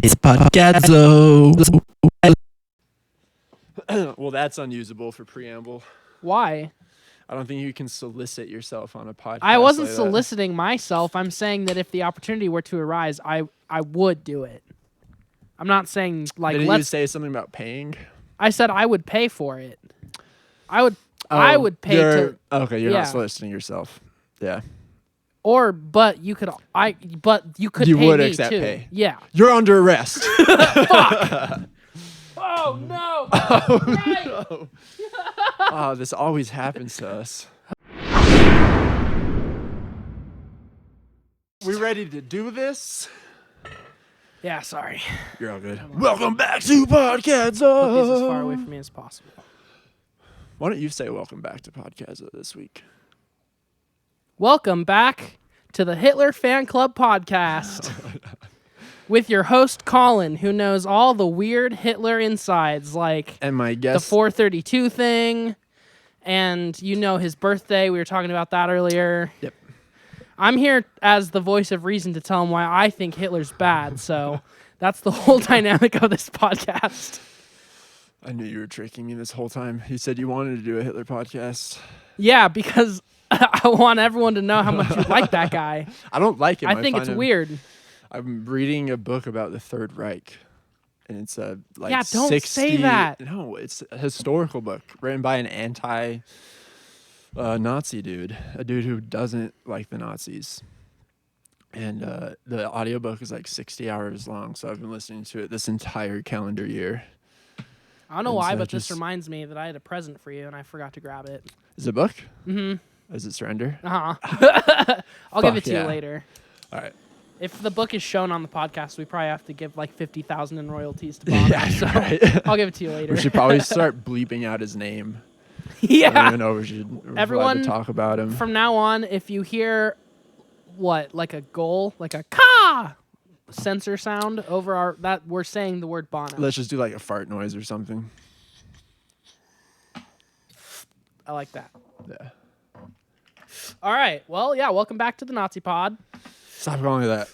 It's podcadzo. Well, that's unusable for preamble. Why? I don't think you can solicit yourself on a podcast. I wasn't like soliciting myself. I'm saying that if the opportunity were to arise, I would do it. I'm not saying like Didn't you let's. say something about paying? I said I would pay for it. I would pay to. Okay, you're yeah. not soliciting yourself. Yeah. But you could. You could. You pay would me accept too. pay. Yeah. You're under arrest. Oh no! No. Oh, this always happens to us. We ready to do this? Yeah, sorry. You're all good. Welcome back to podcadzo. Put these as far away from me as possible. Why don't you say welcome back to podcadzo this week? Welcome back to the Hitler Fan Club podcast with your host Collin, who knows all the weird Hitler insides, like And my the guess 432 thing, and you know his birthday. We were talking about that earlier. Yep. I'm here as the voice of reason to tell him why I think Hitler's bad, so that's the whole dynamic of this podcast. I knew you were tricking me this whole time. You said you wanted to do a Hitler podcast. Yeah, because I want everyone to know how much you like that guy. I don't like him. I think it's weird. I'm reading a book about the Third Reich, and it's a like Yeah, don't 60, say that. No, it's a historical book written by an anti-Nazi dude, a dude who doesn't like the Nazis. And the audiobook is like 60 hours long, so I've been listening to it this entire calendar year. I don't know And why, so but this reminds me that I had a present for you and I forgot to grab it. Is it a book? Mm-hmm. Is it Surrender? Uh-huh. I'll give it to you later. All right. If the book is shown on the podcast, we probably have to give like $50,000 in royalties to Bono. Yeah, so right. I'll give it to you later. We should probably start bleeping out his name. I don't Yeah. even know if we're allowed Everyone, to talk about him. from now on, if you hear like a goal, like a ka sensor sound over we're saying the word Bono. Let's just do like a fart noise or something. I like that. Yeah. All right. Well, yeah. Welcome back to the Nazi Pod. Stop calling it that.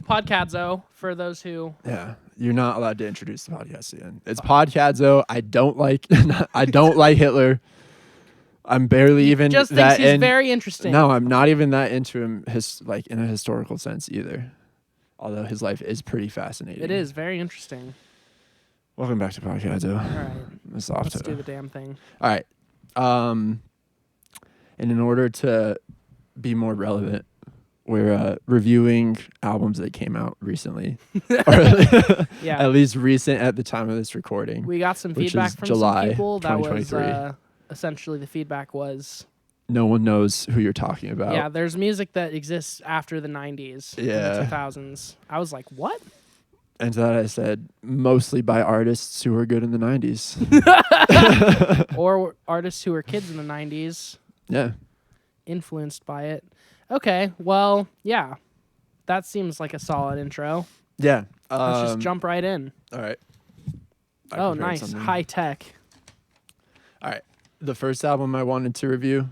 Podcadzo, for those who... Yeah, you're not allowed to introduce the podcast again. It's podcadzo. I don't like. I don't like Hitler. I'm barely even Just that. thinks he's very interesting. No, I'm not even that into him. Like in a historical sense either. Although his life is pretty fascinating. It is very interesting. Welcome back to podcadzo. All right. It's off Let's to. do the damn thing. All right. And in order to be more relevant, we're reviewing albums that came out recently. Yeah. At least recent at the time of this recording. We got some which feedback is from July some people. That was 2023. essentially the feedback was... No one knows who you're talking about. Yeah, there's music that exists after the 90s Yeah. and the 2000s. I was like, what? And to that I said, mostly by artists who were good in the 90s. Or artists who were kids in the 90s, Yeah. influenced by it. Okay, well, yeah. That seems like a solid intro. Yeah. Let's just jump right in. All right. I Oh, prepared nice. something. High tech. All right. The first album I wanted to review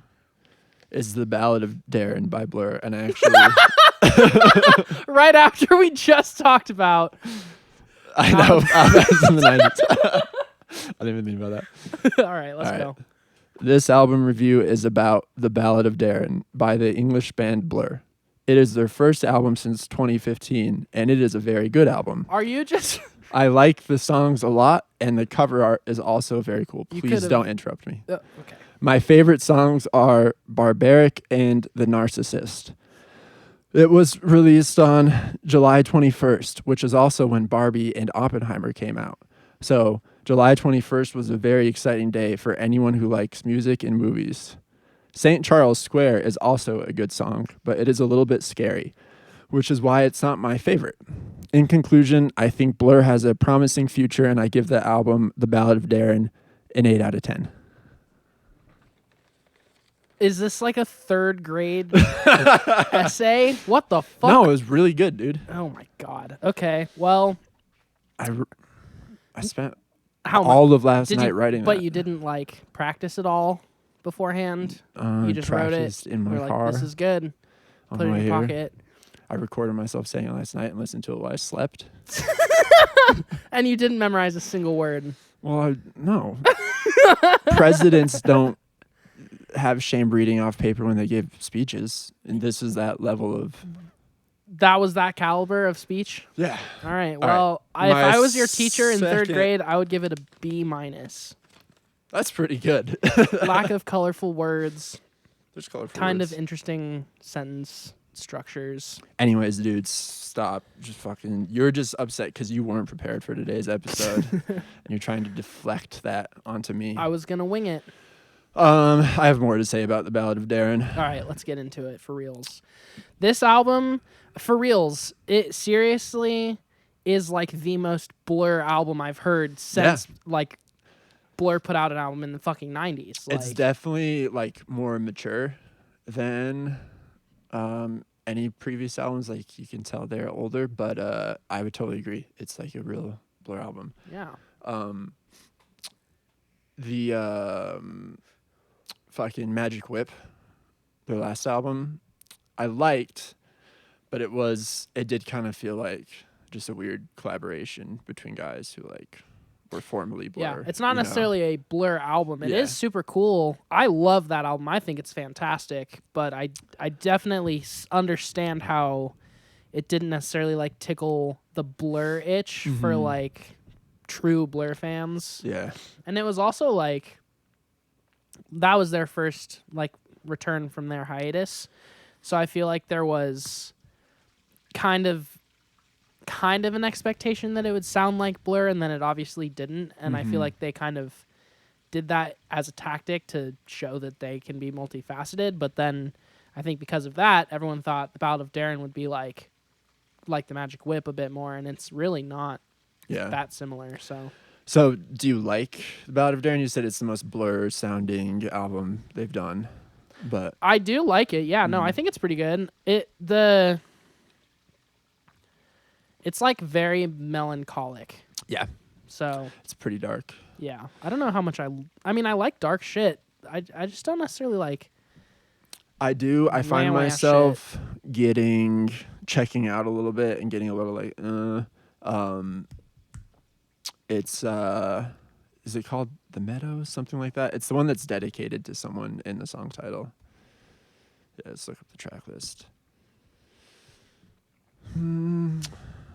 is The Ballad of Darren by Blur. And I actually... Right after we just talked about... I know. That was in the 90s. I didn't even think about that. All right, let's go. This album review is about The Ballad of Darren by the English band Blur. It is their first album since 2015, and it is a very good album. Are you just... I like the songs a lot, and the cover art is also very cool. Please don't interrupt me. Okay. My favorite songs are Barbaric and The Narcissist. It was released on July 21st, which is also when Barbie and Oppenheimer came out. So July 21st was a very exciting day for anyone who likes music and movies. St. Charles Square is also a good song, but it is a little bit scary, which is why it's not my favorite. In conclusion, I think Blur has a promising future, and I give the album, The Ballad of Darren, an 8 out of 10. Is this like a third grade essay? What the fuck? No, it was really good, dude. Oh my god. Okay. Well, I spent how all of last did night you, writing but that. you didn't like practice it all beforehand. You just wrote it. In my You're like, car this is good. on Put the it way in your here. pocket. I recorded myself saying it last night and listened to it while I slept. And you didn't memorize a single word. Well, no. Presidents don't have shame reading off paper when they give speeches, and this is that level of. That was that caliber of speech? Yeah. All right. Well, if I was your teacher in third grade, I would give it a B-. That's pretty good. Lack of colorful words. There's colorful Kind words. of interesting sentence structures. Anyways, dudes, stop. Just fucking. You're just upset because you weren't prepared for today's episode, and you're trying to deflect that onto me. I was gonna wing it. I have more to say about the Ballad of Darren. All right, let's get into it for reals. This album, for reals, it seriously is like the most Blur album I've heard since like Blur put out an album in the fucking 90s. It's definitely like more mature than any previous albums. Like you can tell they're older, but I would totally agree. It's like a real Blur album. Yeah. The fucking Magic Whip, their last album, I liked, but it did kind of feel like just a weird collaboration between guys who like were formerly Blur. Yeah, it's not necessarily a Blur album. It is super cool. I love that album. I think it's fantastic, but I definitely understand how it didn't necessarily like tickle the Blur itch for like true Blur fans. Yeah. And it was also like that was their first like return from their hiatus. So I feel like there was kind of an expectation that it would sound like Blur, and then it obviously didn't. And I feel like they kind of did that as a tactic to show that they can be multifaceted. But then I think because of that, everyone thought the Ballad of Darren would be like the Magic Whip a bit more, and it's really not that similar. So do you like the Ballad of Darren? You said it's the most Blur sounding album they've done, but I do like it. Yeah, no, I think it's pretty good. It's like very melancholic. Yeah. So It's pretty dark. Yeah. I don't know how much I mean, I like dark shit. I just don't necessarily like. I do. I find myself checking out a little bit and getting a little like, it's, is it called The Meadows? Something like that. It's the one that's dedicated to someone in the song title. Yeah, let's look up the track list.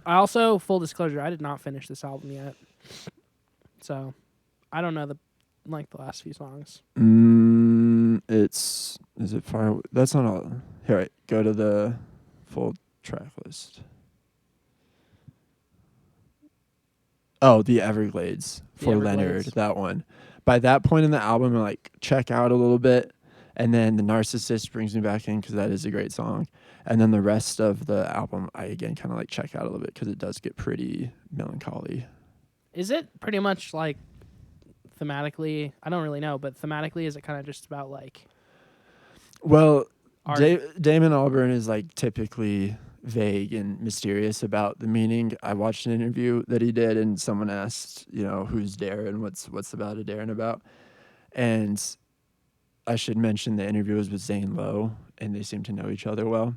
I also, full disclosure, I did not finish this album yet. So, I don't know the last few songs. Is it far? That's not all. Here, right. Go to the full track list. Oh, the Everglades for Leonard, that one. By that point in the album, I like check out a little bit, and then the Narcissist brings me back in because that is a great song. And then the rest of the album, I again kind of like check out a little bit because it does get pretty melancholy. Is it pretty much like thematically? I don't really know, but thematically, is it kind of just about like? Well, Damon Albarn is like typically vague and mysterious about the meaning. I watched an interview that he did, and someone asked, who's Darren? What's the Ballad of Darren about? And I should mention the interview was with Zane Lowe, and they seem to know each other well.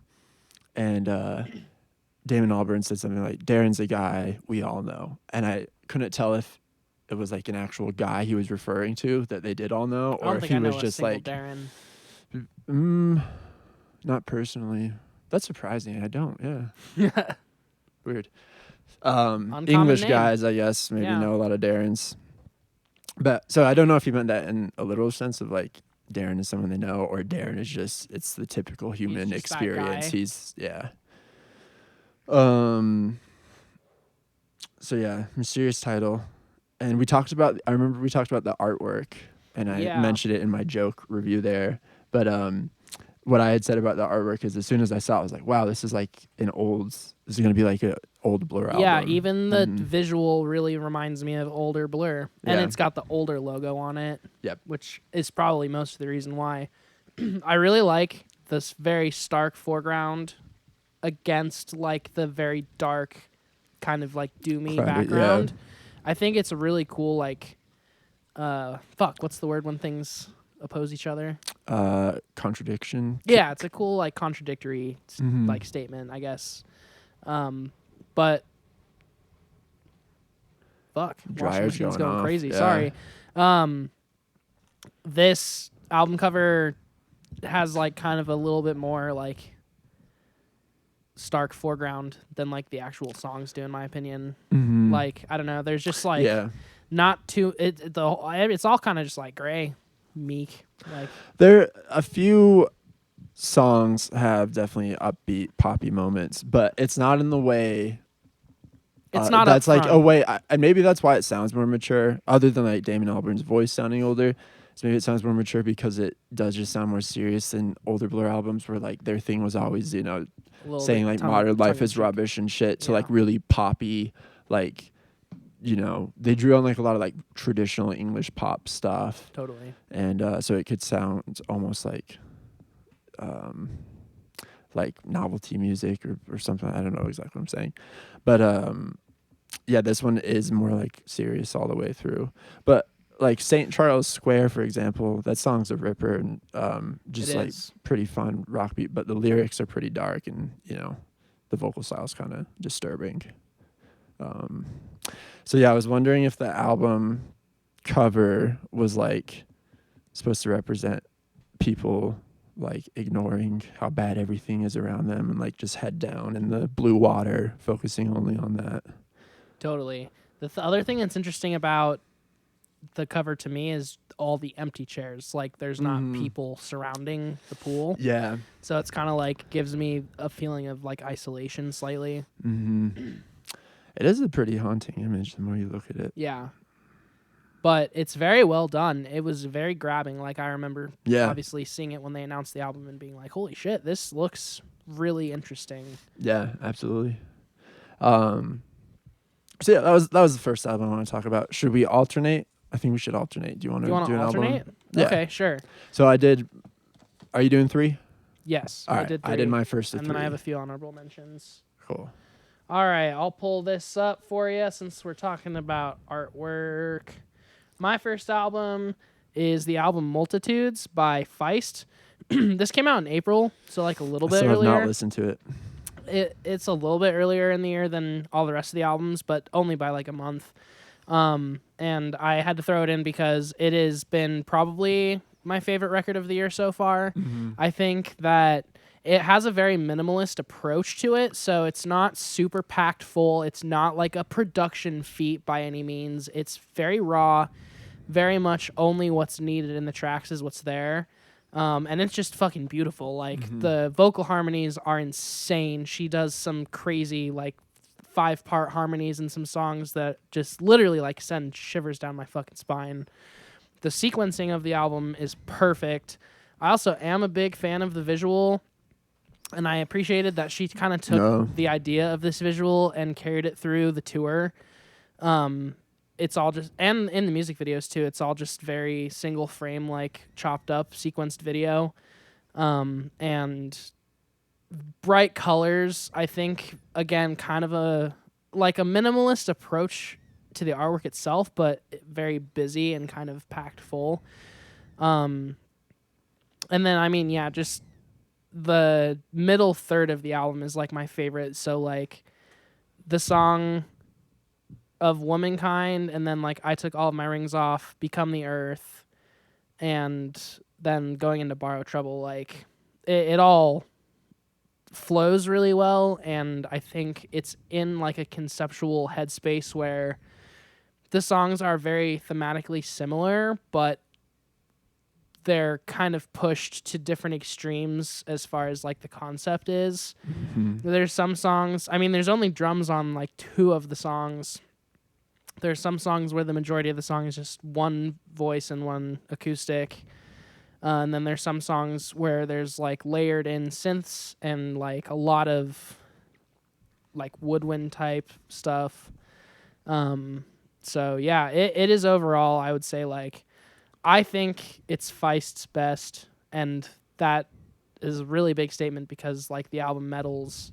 And Damon Albarn said something like, Darren's a guy we all know. And I couldn't tell if it was like an actual guy he was referring to that they did all know, or if he was just like Darren. Not personally. That's surprising. I don't. Yeah. Weird. Uncommon English name. guys, I guess, maybe know a lot of Darrens. But so I don't know if he meant that in a literal sense of like Darren is someone they know, or Darren is just it's the typical human experience. He's So yeah, mysterious title. And I remember we talked about the artwork, and I mentioned it in my joke review there. But what I had said about the artwork is as soon as I saw it, I was like, wow, this is like this is going to be like an old Blur album. Yeah, even the visual really reminds me of older Blur. And it's got the older logo on it, which is probably most of the reason why. I really like this very stark foreground against like the very dark kind of like doomy background. I think it's a really cool like what's the word when things oppose each other? Contradiction. Yeah, it's a cool like contradictory Mhm. like statement, I guess. But fuck, washing Dryer's machine's going going off, crazy. yeah. Sorry. This album cover has like kind of a little bit more like stark foreground than like the actual songs do, in my opinion. Mhm. Like I don't know, there's just like yeah. not too it's all kind of just like gray, meek, like There a few songs have definitely upbeat poppy moments, but it's not in the way it's not that's like a upfront. way and maybe that's why it sounds more mature, other than like Damon Albarn's voice sounding older. So maybe it sounds more mature because it does just sound more serious than older Blur albums where like their thing was always, A little saying bit like modern life is tongue-in-cheek. rubbish and shit, to Yeah. like really poppy, like they drew on like a lot of like traditional English pop stuff. Totally. And so it could sound almost like novelty music or something. I don't know exactly what I'm saying. But yeah, this one is more like serious all the way through. But like St. Charles Square, for example, that song's a ripper and just It like is. pretty fun rock beat, but the lyrics are pretty dark and the vocal style's kind of disturbing. So yeah, I was wondering if the album cover was like supposed to represent people like ignoring how bad everything is around them and like just head down in the blue water, focusing only on that. Totally. The other thing that's interesting about the cover to me is all the empty chairs. Like there's not people surrounding the pool. Yeah. So it's kind of like gives me a feeling of like isolation slightly. It is a pretty haunting image the more you look at it. Yeah. But it's very well done. It was very grabbing. Like I remember obviously seeing it when they announced the album and being like, holy shit, this looks really interesting. Yeah, absolutely. So yeah, that was the first album I want to talk about. Should we alternate? I think we should alternate. Do you want to do an alternate? album? Yeah. Okay, sure. So I did. Are you doing 3? Yes, All right. I did 3. I did my first of and 3. then I have a few honorable mentions. Cool. All right, I'll pull this up for you since we're talking about artwork. My first album is the album Multitudes by Feist. This came out in April, so like a little bit I earlier. have not listened to it. It's a little bit earlier in the year than all the rest of the albums, but only by like a month. And I had to throw it in because it has been probably my favorite record of the year so far. I think that it has a very minimalist approach to it, so it's not super packed full. It's not like a production feat by any means. It's very raw, very much only what's needed in the tracks is what's there. And it's just fucking beautiful. Like the vocal harmonies are insane. She does some crazy like 5-part harmonies in some songs that just literally like send shivers down my fucking spine. The sequencing of the album is perfect. I also am a big fan of the visual, and I appreciated that she kind of took the idea of this visual and carried it through the tour. It's all just, and in the music videos too, it's all just very single frame, like chopped up, sequenced video. And bright colors, I think, again, kind of a minimalist approach to the artwork itself, but very busy and kind of packed full. And then, I mean, yeah, just the middle third of the album is like my favorite. So like the song of Womankind, and then like I Took All of My Rings Off, Become the Earth, and then going into Borrow Trouble, like it all flows really well, and I think it's in like a conceptual headspace where the songs are very thematically similar, but they're kind of pushed to different extremes as far as like the concept is. There's some songs, I mean, there's only drums on like 2 of the songs. There's some songs where the majority of the song is just one voice and one acoustic. And then there's some songs where there's like layered in synths and like a lot of like woodwind type stuff. So yeah, it is overall, I would say, like, I think it's Feist's best, and that is a really big statement because like the album Metals,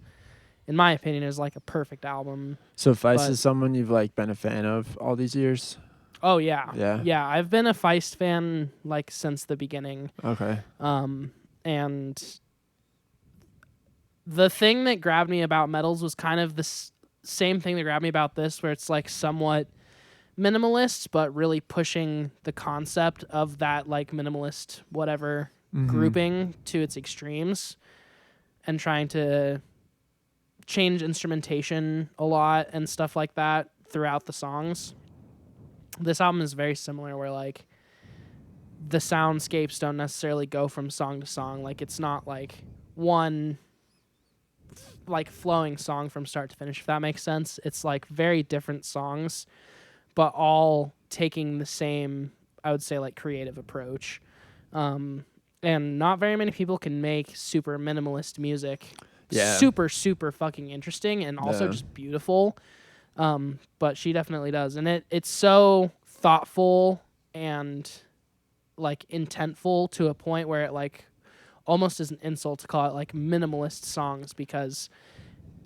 in my opinion, is like a perfect album. So Feist is someone you've like been a fan of all these years? Oh yeah. Yeah. Yeah, I've been a Feist fan like since the beginning. Okay. And the thing that grabbed me about Metals was kind of the same thing that grabbed me about this, where it's like somewhat minimalist, but really pushing the concept of that like minimalist whatever grouping to its extremes, and trying to change instrumentation a lot and stuff like that throughout the songs. This album is very similar, where like the soundscapes don't necessarily go from song to song. Like it's not like one like flowing song from start to finish, if that makes sense. It's like very different songs, but all taking the same, I would say, like creative approach. And not very many people can make super minimalist music. Yeah. Super, super fucking interesting and also Yeah. just beautiful. But she definitely does. And it's so thoughtful and like intentful to a point where it like almost is an insult to call it like minimalist songs, because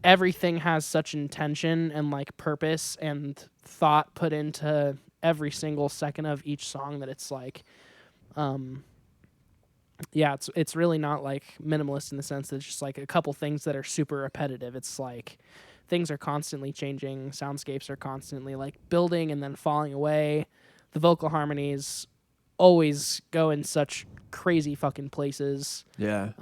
everything has such intention and like purpose and thought put into every single second of each song that it's like yeah, it's really not like minimalist in the sense that it's just like a couple things that are super repetitive. It's like things are constantly changing, soundscapes are constantly like building and then falling away. The vocal harmonies always go in such crazy fucking places. Yeah.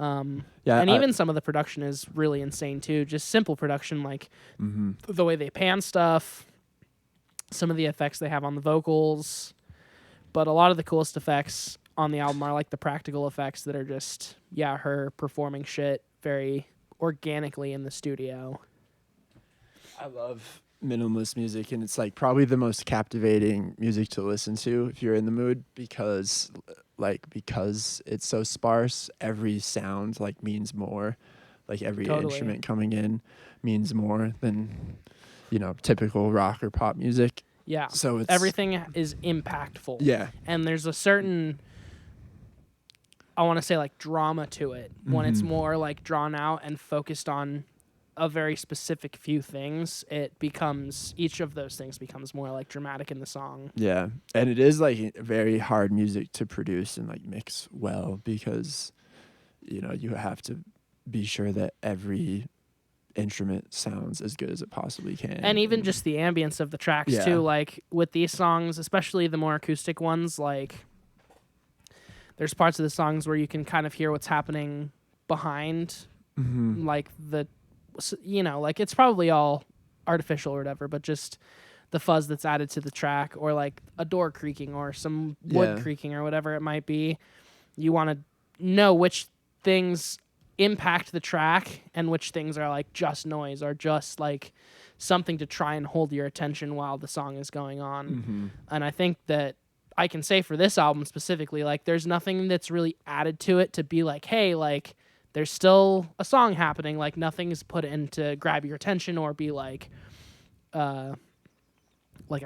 Yeah, and even some of the production is really insane too. Just simple production, like the way they pan stuff, some of the effects they have on the vocals. But a lot of the coolest effects on the album are like the practical effects that are just, yeah, her performing shit very organically in the studio. I love minimalist music, and it's like probably the most captivating music to listen to if you're in the mood, because it's so sparse. Every sound like means more. Like every instrument coming in means more than, typical rock or pop music. Yeah. So it's everything is impactful. Yeah. And there's a certain, I want to say, like drama to it when it's more like drawn out and focused on a very specific few things. Each of those things becomes more like dramatic in the song. Yeah. And it is like very hard music to produce and like mix well, because you have to be sure that every instrument sounds as good as it possibly can. And even just the ambience of the tracks too, like with these songs, especially the more acoustic ones, like there's parts of the songs where you can kind of hear what's happening behind like like it's probably all artificial or whatever, but just the fuzz that's added to the track, or like a door creaking or some wood creaking or whatever it might be. You want to know which things impact the track and which things are like just noise or just like something to try and hold your attention while the song is going on. And I think that I can say for this album specifically, like there's nothing that's really added to it to be like, hey, like there's still a song happening. Like nothing's put in to grab your attention or be like a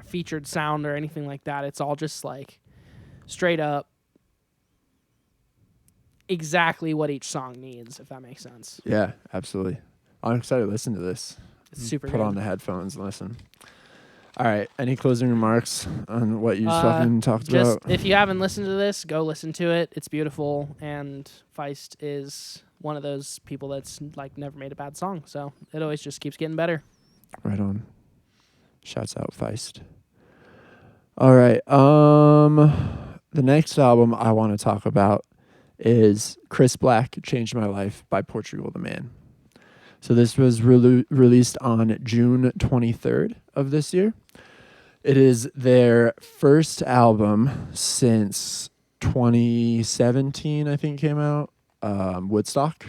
featured sound or anything like that. It's all just like straight up exactly what each song needs, if that makes sense. Yeah, absolutely. I'm excited to listen to this. It's super Put good. on the headphones and listen. All right. Any closing remarks on what you fucking talked about? If you haven't listened to this, go listen to it. It's beautiful, and Feist is one of those people that's like never made a bad song, so it always just keeps getting better. Right on. Shouts out Feist. All right. The next album I want to talk about is Chris Black, Changed My Life by Portugal the Man. So this was released on June 23rd of this year. It is their first album since 2017, I think, came out. Woodstock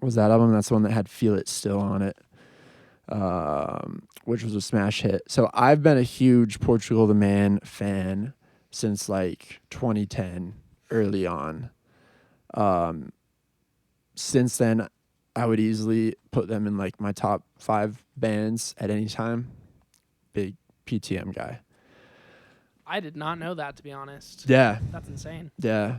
was that album. That's the one that had Feel It Still on it, which was a smash hit. So I've been a huge Portugal the Man fan since like 2010, early on. Since then, I would easily put them in like my top 5 bands at any time. Big PTM guy. I did not know that, to be honest. Yeah. That's insane. Yeah.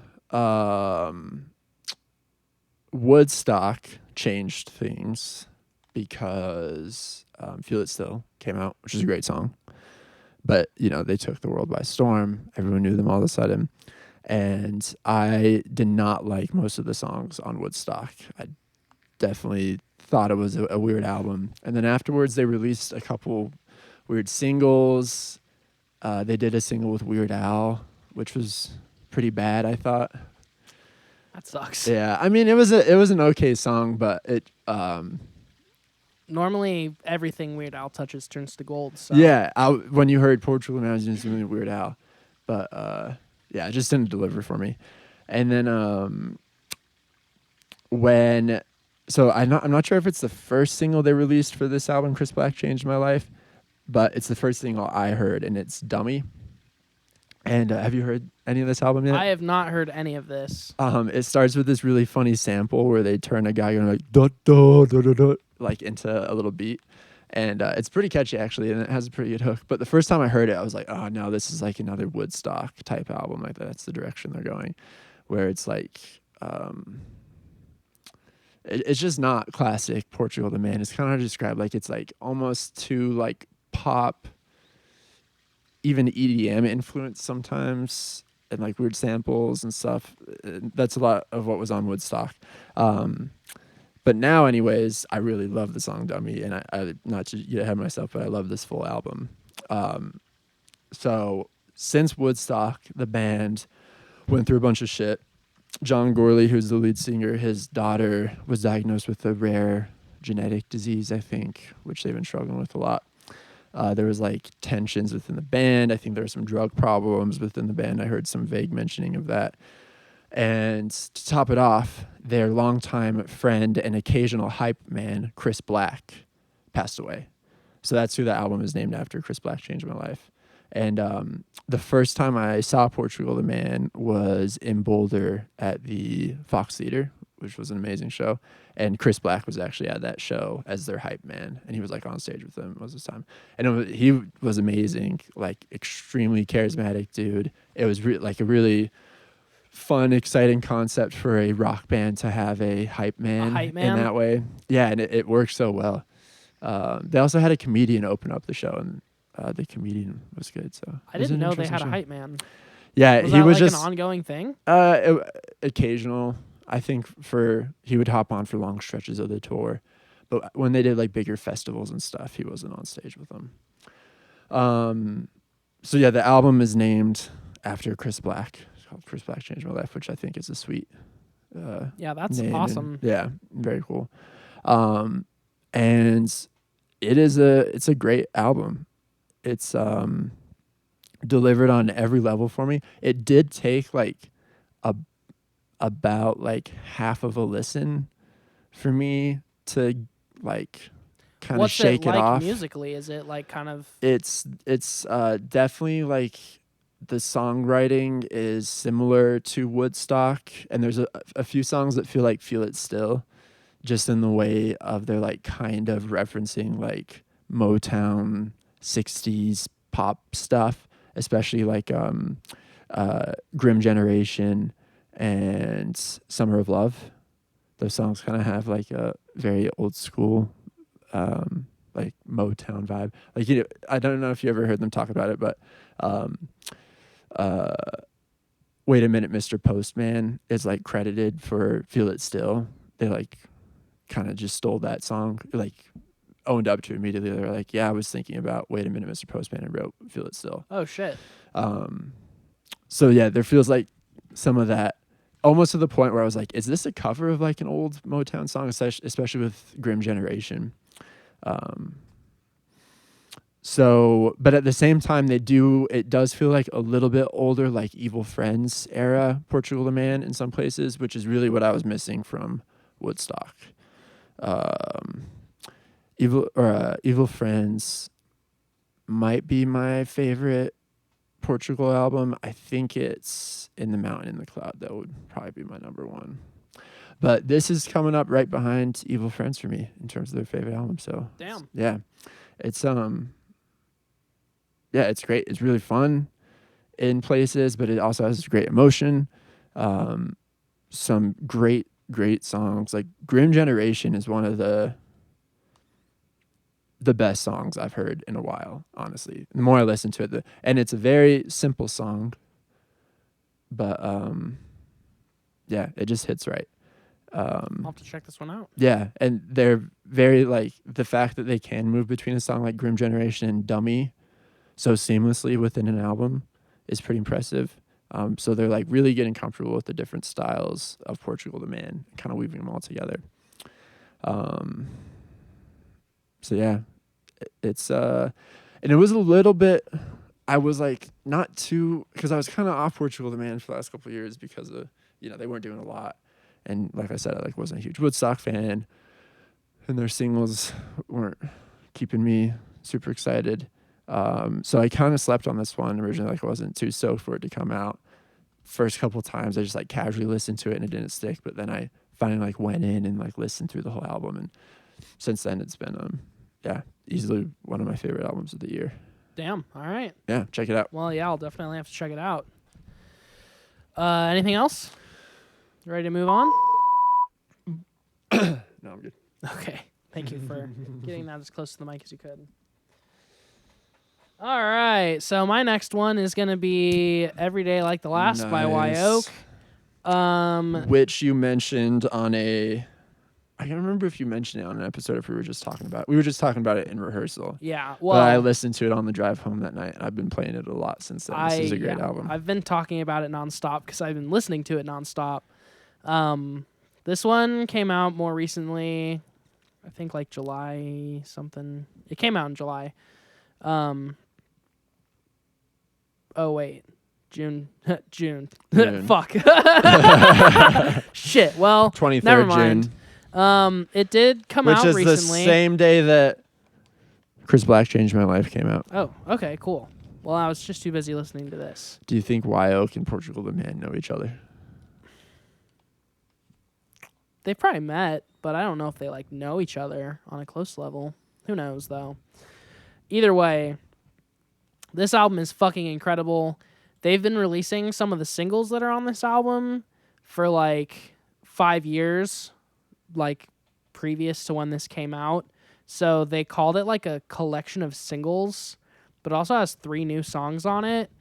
Woodstock changed things because Feel It Still came out, which is a great song. But, they took the world by storm. Everyone knew them all of a sudden. And I did not like most of the songs on Woodstock. I definitely thought it was a weird album. And then afterwards, they released a couple weird singles. They did a single with Weird Al, which was pretty bad, I thought. That sucks. Yeah, I mean, it was an okay song, but it Normally, everything Weird Al touches turns to gold. So. yeah. When you heard Portugal, I was doing Weird Al, but yeah, it just didn't deliver for me. And then I'm not sure if it's the first single they released for this album, Chris Black Changed My Life, but it's the first single I heard, and it's Dummy. And have you heard any of this album yet? I have not heard any of this. It starts with this really funny sample where they turn a guy going like da da da da da like into a little beat, and it's pretty catchy actually, and it has a pretty good hook. But the first time I heard it, I was like, oh no, this is like another Woodstock type album. Like that's the direction they're going, where it's like it's just not classic Portugal the Man. It's kind of hard to describe. Like it's like almost too like pop, even EDM influence sometimes, and like weird samples and stuff. That's a lot of what was on Woodstock. But now, anyways, I really love the song Dummy, and I not to get ahead of myself, but I love this full album. So since Woodstock, the band went through a bunch of shit. John Gorley, who's the lead singer, his daughter was diagnosed with a rare genetic disease, I think, which they've been struggling with a lot. There was like tensions within the band. I think there were some drug problems within the band. I heard some vague mentioning of that. And to top it off, their longtime friend and occasional hype man, Chris Black, passed away. So that's who the album is named after, Chris Black Changed My Life. And the first time I saw Portugal the Man was in Boulder at the Fox Theater, which was an amazing show. And Chris Black was actually at that show as their hype man. And he was like on stage with them most of the time. And he was amazing, like extremely charismatic dude. It was like a really fun, exciting concept for a rock band to have a hype man in that way. Yeah, and it worked so well. They also had a comedian open up the show, and the comedian was good. So I didn't know they had a hype man. Yeah, was he that was like just an ongoing thing. Occasional. I think he would hop on for long stretches of the tour, but when they did like bigger festivals and stuff, he wasn't on stage with them. So yeah, the album is named after Chris Black. It's called Chris Black Changed My Life, which I think is a sweet yeah, that's name. awesome. And, yeah, very cool. And it's a great album. It's delivered on every level for me. It did take like about like half of a listen for me to like kind of shake it off. Musically? Is it like kind of? It's definitely like the songwriting is similar to Woodstock, and there's a few songs that feel like Feel It Still, just in the way of they're like kind of referencing like Motown 60s pop stuff, especially like Grim Generation and Summer of Love. Those songs kind of have like a very old school like Motown vibe. Like, you know, I don't know if you ever heard them talk about it, but Wait a Minute, Mr. Postman is like credited for Feel It Still. They like kind of just stole that song, like owned up to it immediately. They're like, yeah, I was thinking about Wait a Minute, Mr. Postman, and wrote Feel It Still. Oh shit. So yeah, there feels like some of that, almost to the point where I was like, is this a cover of like an old Motown song, especially with Grim Generation? So, but at the same time, it does feel like a little bit older, like Evil Friends era Portugal the Man in some places, which is really what I was missing from Woodstock. Evil Friends might be my favorite Portugal album. I think it's In the Mountain in the Cloud. That would probably be my number one. But this is coming up right behind Evil Friends for me in terms of their favorite album. So damn. Yeah. It's yeah, it's great. It's really fun in places, but it also has great emotion. Some great songs. Like Grim Generation is one of the the best songs I've heard in a while, honestly. The more I listen to it, and it's a very simple song, but yeah, it just hits right. I'll have to check this one out. Yeah, and they're very like the fact that they can move between a song like Grim Generation and Dummy so seamlessly within an album is pretty impressive. So they're like really getting comfortable with the different styles of Portugal the Man, kind of weaving them all together. So yeah, it's and it was a little bit. I was like not too, because I was kind of off Portugal the Man for the last couple of years because of they weren't doing a lot, and like I said, I like wasn't a huge Woodstock fan, and their singles weren't keeping me super excited. So I kind of slept on this one originally. Like I wasn't too stoked for it to come out. First couple times I just like casually listened to it and it didn't stick, but then I finally like went in and like listened through the whole album, and since then it's been easily one of my favorite albums of the year. Damn. All right. Yeah, check it out. Well, yeah, I'll definitely have to check it out. Anything else? You ready to move on? No, I'm good. Okay. Thank you for getting that as close to the mic as you could. All right. So my next one is going to be Every Day Like the Last by Nice. Wyoke. Which you mentioned on I can't remember if you mentioned it on an episode or if we were just talking about it. We were just talking about it in rehearsal. Yeah. But Well, I listened to it on the drive home that night, and I've been playing it a lot since then. This is a great album. I've been talking about it nonstop because I've been listening to it nonstop. This one came out more recently, I think like July something. It came out in July. Oh wait, June. June. Fuck. Shit. Well, 23rd never mind. June. It did come Which out is recently. the same day that Chris Black Changed My Life came out. Oh, okay, cool. Well, I was just too busy listening to this. Do you think Wyoke and Portugal the Man know each other? They probably met, but I don't know if they like know each other on a close level. Who knows though? Either way, this album is fucking incredible. They've been releasing some of the singles that are on this album for like 5 years, like previous to when this came out. So they called it like a collection of singles, but it also has 3 new songs on it.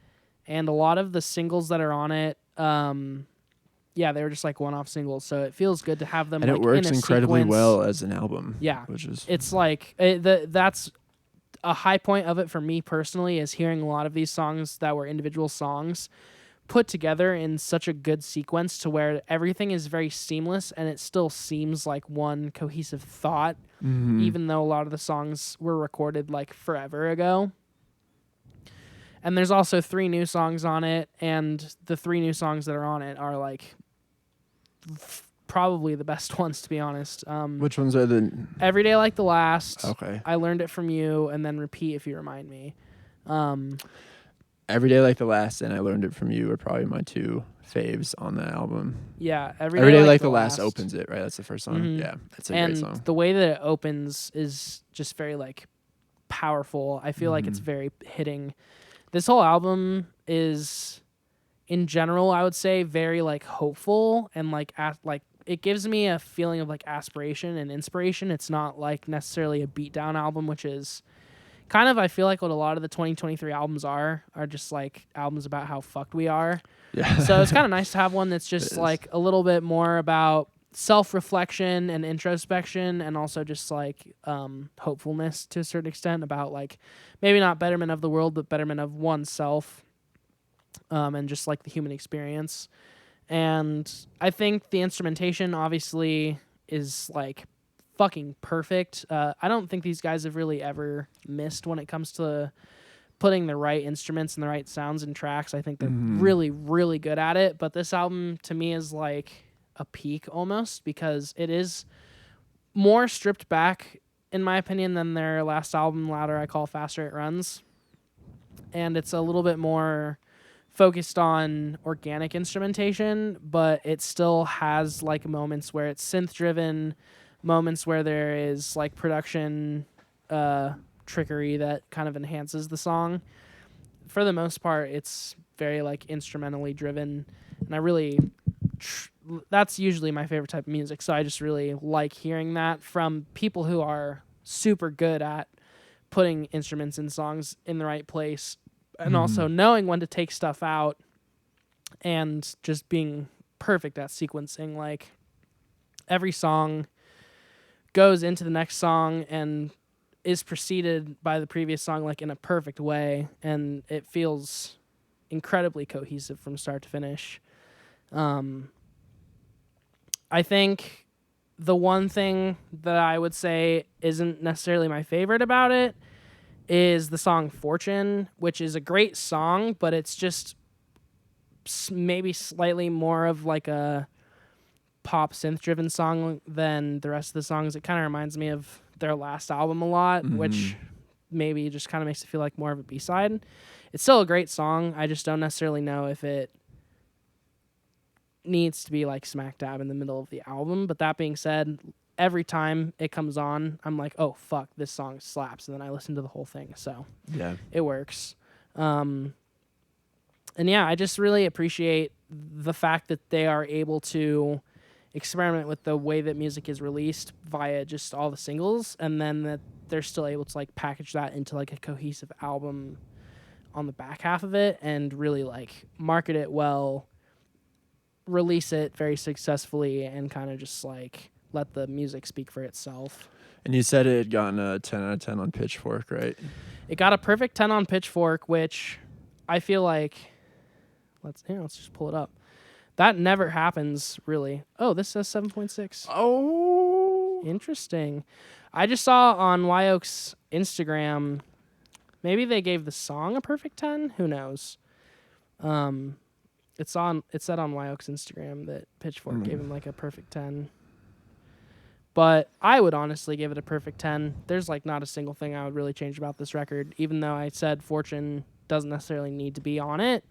And a lot of the singles that are on it, they were just like one-off singles. So it feels good to have them. And like, it works in a incredibly sequence. well as an album. Yeah, which is it's like that's a high point of it for me personally, is hearing a lot of these songs that were individual songs put together in such a good sequence to where everything is very seamless and it still seems like one cohesive thought, even though a lot of the songs were recorded like forever ago. And there's also 3 new songs on it, and the 3 new songs that are on it are like probably the best ones, to be honest. which ones are the Every Day Like the Last. Okay. I Learned It From You, and then Repeat If You Remind Me. Every Day Like the Last and I Learned It From You are probably my 2 faves on the album. Yeah, Every Day Like the Last opens it, right? That's the first song. Mhm. Yeah, that's a great song. And the way that it opens is just very like powerful. I feel like it's very hitting. This whole album is, in general, I would say very like hopeful and like it gives me a feeling of like aspiration and inspiration. It's not like necessarily a beatdown album, which is kind of, I feel like, what a lot of the 2023 albums are just like albums about how fucked we are. Yeah. So it's kind of nice to have one that's just like a little bit more about self-reflection and introspection, and also just like hopefulness to a certain extent about like maybe not betterment of the world, but betterment of oneself, and just like the human experience. And I think the instrumentation obviously is like fucking perfect. I don't think these guys have really ever missed when it comes to putting the right instruments and the right sounds in tracks. I think they're really, really good at it. But this album to me is like a peak almost, because it is more stripped back, in my opinion, than their last album, Louder I Call, Faster It Runs. And it's a little bit more focused on organic instrumentation, but it still has like moments where it's synth driven, moments where there is like production trickery that kind of enhances the song. For the most part, it's very like instrumentally driven, and I really that's usually my favorite type of music, so I just really like hearing that from people who are super good at putting instruments in songs in the right place, and also knowing when to take stuff out, and just being perfect at sequencing. Like, every song goes into the next song and is preceded by the previous song, like, in a perfect way, and it feels incredibly cohesive from start to finish. I think the one thing that I would say isn't necessarily my favorite about it is the song Fortune, which is a great song, but it's just maybe slightly more of like a pop synth driven song than the rest of the songs. It kind of reminds me of their last album a lot, which maybe just kind of makes it feel like more of a B-side. It's still a great song. I just don't necessarily know if it needs to be like smack dab in the middle of the album. But that being said, every time it comes on, I'm like, oh fuck, this song slaps, and then I listen to the whole thing. So Yeah. it works. And yeah, I just really appreciate the fact that they are able to experiment with the way that music is released via just all the singles, and then that they're still able to like package that into like a cohesive album on the back half of it and really like market it well, release it very successfully, and kind of just like let the music speak for itself. And you said it had gotten a 10 out of 10 on Pitchfork, right? It got a perfect 10 on Pitchfork, which I feel like let's just pull it up. That never happens, really. Oh, this says 7.6. Oh. Interesting. I just saw on Wyoke's Instagram, maybe they gave the song a perfect 10. Who knows? It said on Wyoke's Instagram that Pitchfork gave him like a perfect 10. But I would honestly give it a perfect 10. There's like not a single thing I would really change about this record, even though I said Fortune doesn't necessarily need to be on it.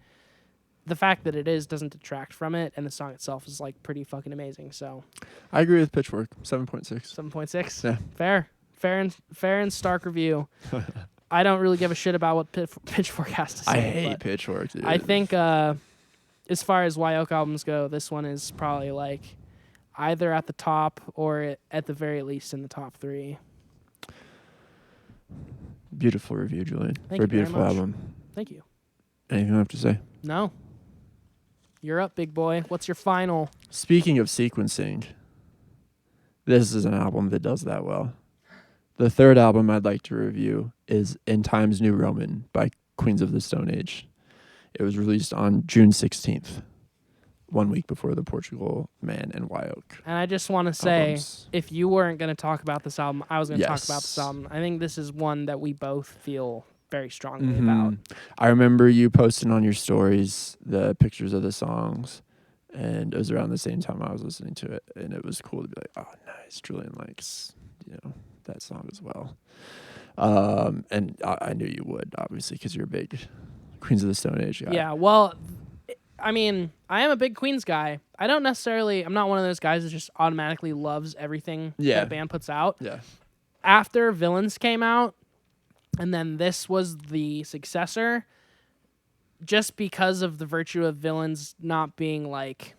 The fact that it is doesn't detract from it, and the song itself is like pretty fucking amazing. So I agree with Pitchfork. 7.6. 7.6. Yeah. Fair and stark review. I don't really give a shit about what Pitchfork has to say. I hate Pitchfork, dude. I think as far as Wyoke albums go, this one is probably like either at the top or at the very least in the top 3. Beautiful review, Julian. Thank for a you very beautiful much. album. Thank you. Anything you have to say? No. You're up, big boy. What's your final? Speaking of sequencing, this is an album that does that well. The third album I'd like to review is In Times New Roman by Queens of the Stone Age. It was released on June 16th, 1 week before the Portugal Man and Wyoke. And I just want to say, albums. if you weren't going to talk about this album, I was going to talk Yes. about this album. I think this is one that we both feel very strongly about. I remember you posting on your stories the pictures of the songs, and it was around the same time I was listening to it, and it was cool to be like, oh, nice, Julian likes, that song as well. And I knew you would, obviously, because you're a big Queens of the Stone Age guy. Yeah, well, I mean, I am a big Queens guy. I'm not one of those guys that just automatically loves everything that a band puts out. Yeah. After Villains came out, and then this was the successor, just because of the virtue of Villains not being like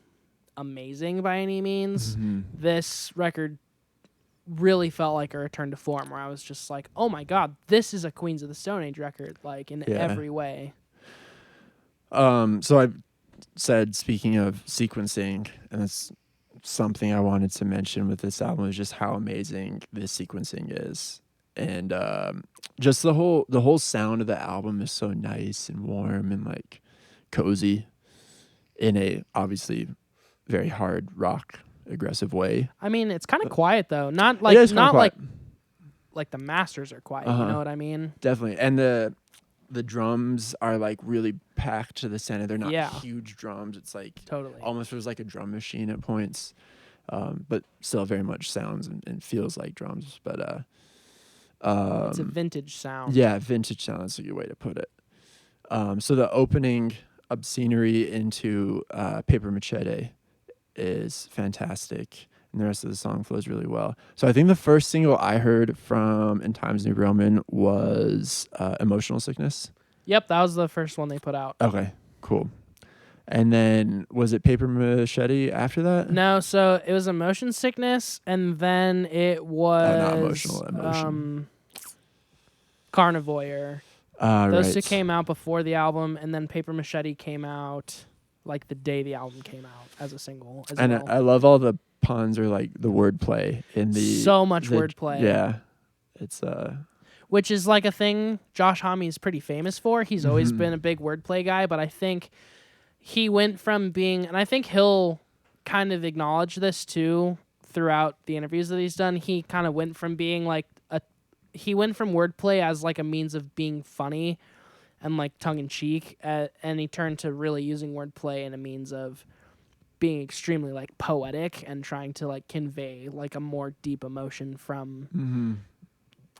amazing by any means, this record really felt like a return to form, where I was just like, oh my god, this is a Queens of the Stone Age record, like in every way. So I said, speaking of sequencing, and that's something I wanted to mention with this album, is just how amazing this sequencing is. And just the whole sound of the album is so nice and warm and like cozy in a obviously very hard rock aggressive way. I mean, it's kind of quiet though. Not like like the masters are quiet, you know what I mean? Definitely. And the drums are like really packed to the center. They're not huge drums. It's like totally almost feels like a drum machine at points. But still very much sounds and feels like drums. But it's a vintage sound. Yeah, vintage sound. That's a good way to put it. So the opening obscenery into Paper Machete is fantastic, and the rest of the song flows really well. So I think the first single I heard from In Times New Roman was Emotional Sickness. Yep, that was the first one they put out. Okay, cool. And then was it Paper Machete after that? No, so it was Emotion Sickness, and then it was not emotional, emotion. Carnivore. Those right. two came out before the album, and then Paper Machete came out like the day the album came out as a single as And well. I love all the puns or like the wordplay in the So much wordplay. Yeah, it's which is like a thing Josh Homme's pretty famous for. He's always Mhm. been a big wordplay guy, but I think he went from being, and I think he'll kind of acknowledge this too throughout the interviews that he's done. He kind of went from being like he went from wordplay as like a means of being funny and like tongue in cheek, and he turned to really using wordplay in a means of being extremely like poetic and trying to like convey like a more deep emotion from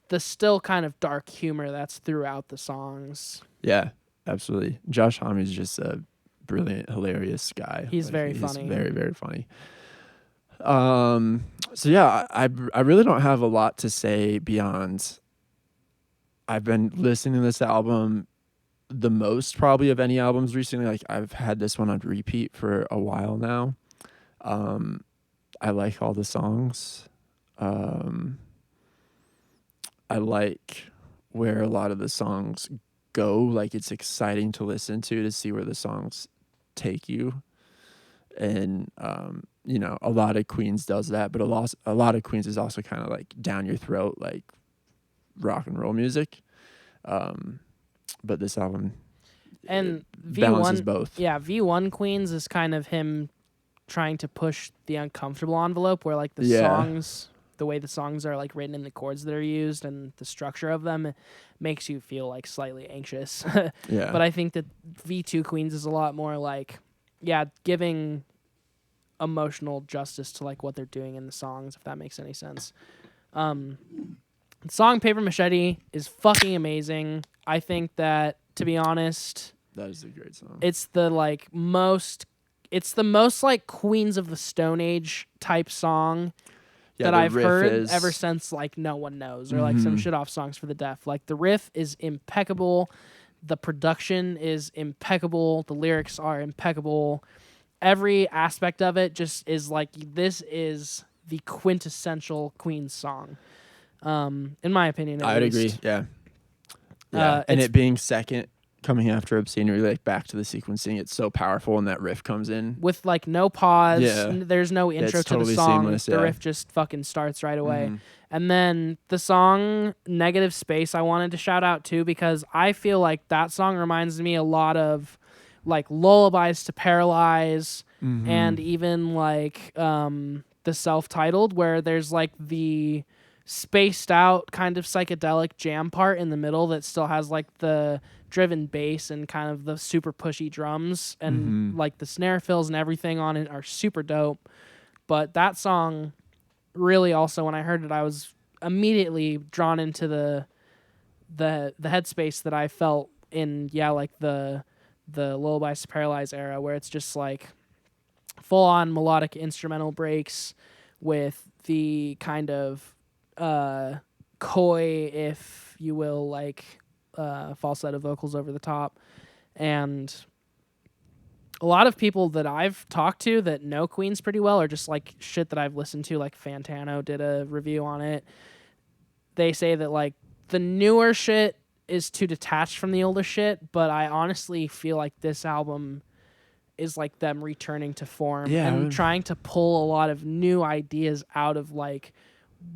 the still kind of dark humor that's throughout the songs. Yeah, absolutely. Josh Homme's just a brilliant, hilarious guy. He's very funny. He's very, very funny. So yeah, I really don't have a lot to say beyond I've been listening to this album the most probably of any albums recently. Like I've had this one on repeat for a while now. I like all the songs. I like where a lot of the songs go. Like it's exciting to listen to see where the songs take you. And you know, a lot of Queens does that, but a lot of Queens is also kind of like down your throat, like rock and roll music. But this album and balances both. Yeah, V1 Queens is kind of him trying to push the uncomfortable envelope, where like the songs, the way the songs are like written and the chords that are used and the structure of them makes you feel like slightly anxious. Yeah. But I think that V2 Queens is a lot more like, giving emotional justice to like what they're doing in the songs, if that makes any sense. The song Paper Machete is fucking amazing. I think that, to be honest, that is a great song. It's the most like Queens of the Stone Age type song that I've heard ever since like No One Knows, or like some shit off Songs for the Deaf. Like the riff is impeccable, the production is impeccable, the lyrics are impeccable. Every aspect of it just is like, this is the quintessential Queen song. In my opinion, I'd agree. Yeah. And it being second, coming after Obscenity, like back to the sequencing, it's so powerful, and that riff comes in with like no pause. Yeah. There's no intro to totally the song. seamless, The riff just fucking starts right away. And then the song Negative Space I wanted to shout out too, because I feel like that song reminds me a lot of like Lullabies to Paralyze, and even like the self-titled, where there's like the spaced out kind of psychedelic jam part in the middle that still has like the driven bass and kind of the super pushy drums, and like the snare fills and everything on it are super dope. But that song really also, when I heard it, I was immediately drawn into the headspace that I felt in like the Lullabies to Paralyze era, where it's just like full on melodic instrumental breaks with the kind of coy, if you will, like falsetto vocals over the top. And a lot of people that I've talked to that know Queens pretty well, or just like shit that I've listened to, like Fantano did a review on it, they say that like the newer shit is too detached from the older shit, but I honestly feel like this album is like them returning to form and trying to pull a lot of new ideas out of like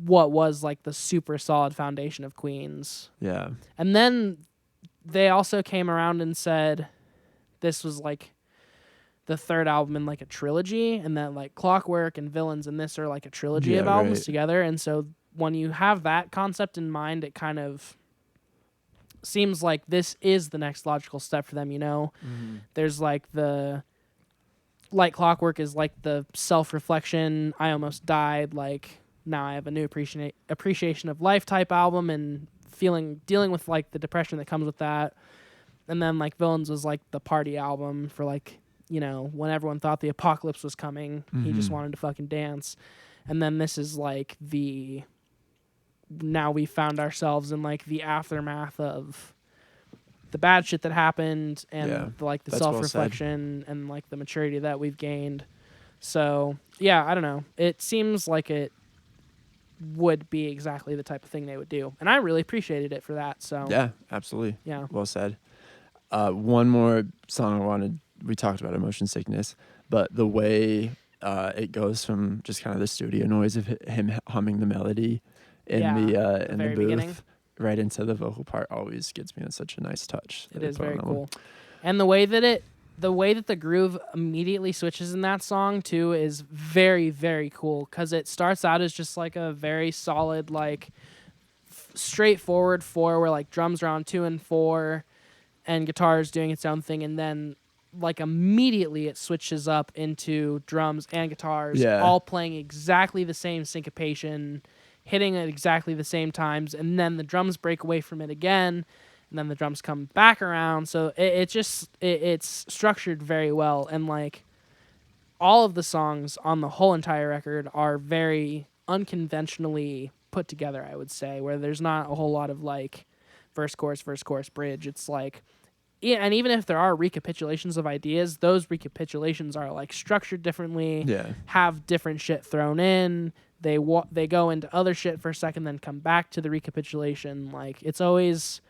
what was like the super solid foundation of Queens. Yeah. And then they also came around and said this was like the third album in like a trilogy, and that like Clockwork and Villains and this are like a trilogy of albums together. And so when you have that concept in mind, it kind of seems like this is the next logical step for them, you know? There's like the Like Clockwork is like the self-reflection, I almost died, like now I have a new appreciation of life type album, and dealing with like the depression that comes with that. And then like Villains was like the party album for like, you know, when everyone thought the apocalypse was coming, he just wanted to fucking dance. And then this is like now we found ourselves in like the aftermath of the bad shit that happened, and like the self-reflection and like the maturity that we've gained. So yeah, I don't know. It seems like would be exactly the type of thing they would do. And I really appreciated it for that. So Yeah, absolutely. Yeah. Well said. One more song we talked about Emotion Sickness, but the way it goes from just kind of the studio noise of him humming the melody in the very booth beginning. right into the vocal part always gets me in such a nice touch. It is very cool. And the way that the groove immediately switches in that song too is very, very cool, because it starts out as just like a very solid, like straightforward 4 where like drums are on 2 and 4 and guitar is doing its own thing, and then like immediately it switches up into drums and guitars all playing exactly the same syncopation, hitting at exactly the same times, and then the drums break away from it again, and then the drums come back around. So it's structured very well, and like all of the songs on the whole entire record are very unconventionally put together, I would say, where there's not a whole lot of like verse, chorus, bridge. It's like, yeah, and even if there are recapitulations of ideas, those recapitulations are like structured differently, have different shit thrown in. They go into other shit for a second, then come back to the recapitulation. Like, it's always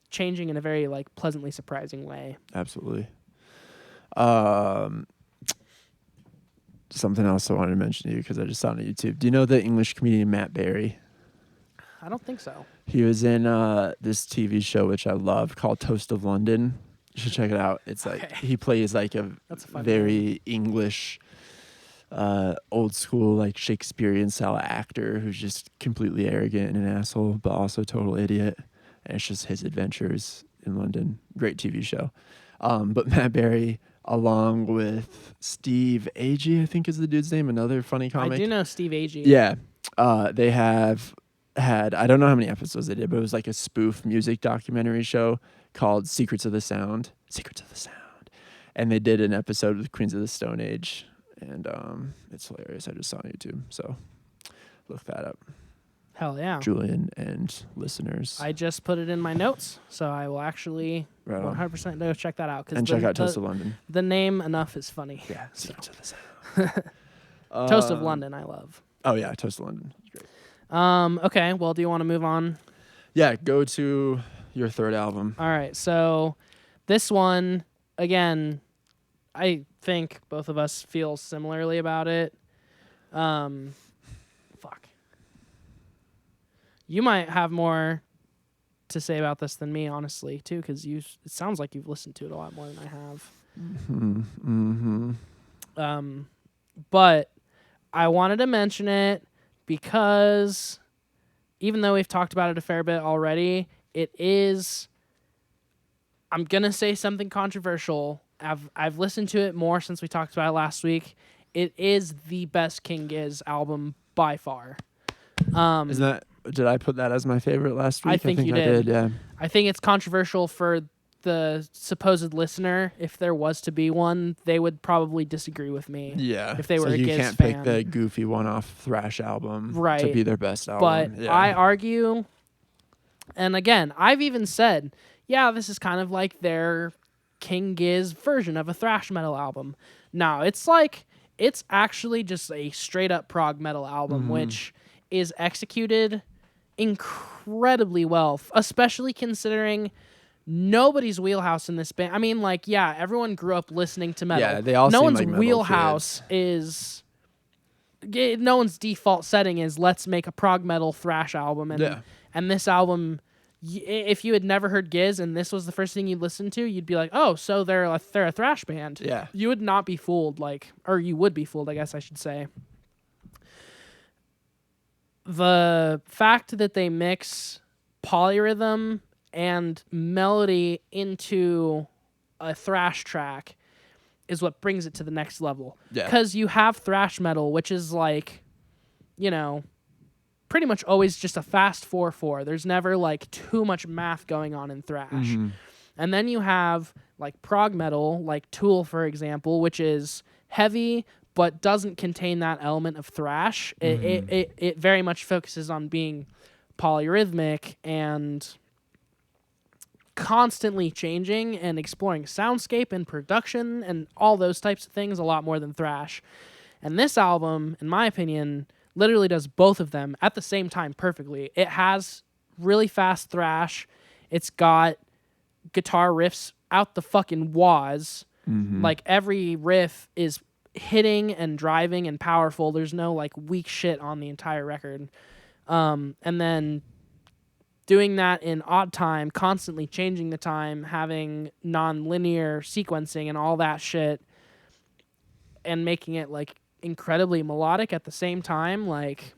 changing in a very like pleasantly surprising way. Absolutely. Something else I wanted to mention to you because I just saw it on YouTube. Do you know the English comedian Matt Berry? I don't think so. He was in this TV show which I love called Toast of London. You should check it out. It's like he plays like a very English, old school, like Shakespearean style actor who's just completely arrogant and an asshole, but also a total idiot. And it's just his adventures in London. Great TV show. But Matt Berry, along with Steve Agee, I think is the dude's name, another funny comic. I do know Steve Agee. Yeah. They have had, I don't know how many episodes they did, but it was like a spoof music documentary show called Secrets of the Sound. And they did an episode with Queens of the Stone Age, and it's hilarious. I just saw on YouTube, so look that up. Hell yeah. Julian and listeners. I just put it in my notes, so I will actually 100% go check that out. And check out Toast of London. The name enough is funny. Yeah, Secrets of the Sound. Toast of London, I love. Oh yeah, Toast of London. Great. Okay, well, do you want to move on? Yeah, go to your third album. All right, so this one, again, I think both of us feel similarly about it. Fuck. You might have more to say about this than me, honestly, too, because it sounds like you've listened to it a lot more than I have. Mm-hmm. But I wanted to mention it because even though we've talked about it a fair bit already, it is, I'm going to say something controversial. I've listened to it more since we talked about it last week. It is the best King Giz album by far. Did I put that as my favorite last week? I think you did. I did, yeah. I think it's controversial for the supposed listener. If there was to be one, they would probably disagree with me. Yeah. If they were a Giz fan. You can't pick the goofy one-off thrash album to be their best album. But I argue, and again, I've even said, yeah, this is kind of like their King Giz version of a thrash metal album. No, it's actually just a straight up prog metal album, which is executed incredibly well, especially considering nobody's wheelhouse in this band. I mean, like, yeah, everyone grew up listening to metal. Yeah, they all no seem one's like metal wheelhouse is. No one's default setting is let's make a prog metal thrash album, and this album, if you had never heard Giz and this was the first thing you listened to, you'd be like, oh, so they're a thrash band. Yeah, you would not be fooled, or you would be fooled, I guess I should say. The fact that they mix polyrhythm and melody into a thrash track is what brings it to the next level. Yeah. Because you have thrash metal, which is like, pretty much always just a fast 4/4. There's never like too much math going on in thrash. Mm-hmm. And then you have like prog metal, like Tool, for example, which is heavy but doesn't contain that element of thrash. It very much focuses on being polyrhythmic and constantly changing and exploring soundscape and production and all those types of things a lot more than thrash. And this album, in my opinion, literally does both of them at the same time perfectly. It has really fast thrash. It's got guitar riffs out the fucking waz. Like every riff is hitting and driving and powerful. There's no like weak shit on the entire record. And then doing that in odd time, constantly changing the time, having non-linear sequencing and all that shit, and making it like incredibly melodic at the same time, like,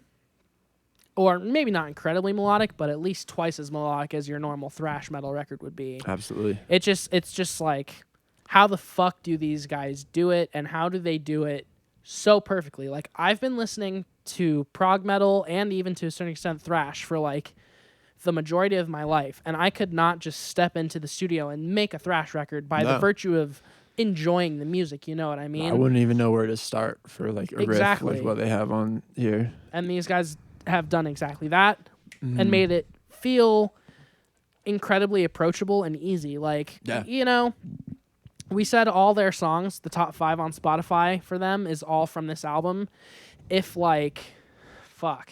or maybe not incredibly melodic, but at least twice as melodic as your normal thrash metal record would be. Absolutely. It's just like, how the fuck do these guys do it, and how do they do it so perfectly? Like, I've been listening to prog metal and even to a certain extent thrash for like the majority of my life, and I could not just step into the studio and make a thrash record by the virtue of enjoying the music, you know what I mean? I wouldn't even know where to start for like a riff with what they have on here. And these guys have done exactly that and made it feel incredibly approachable and easy. Like, you know, we said all their songs, the top 5 on Spotify for them, is all from this album. If like, fuck,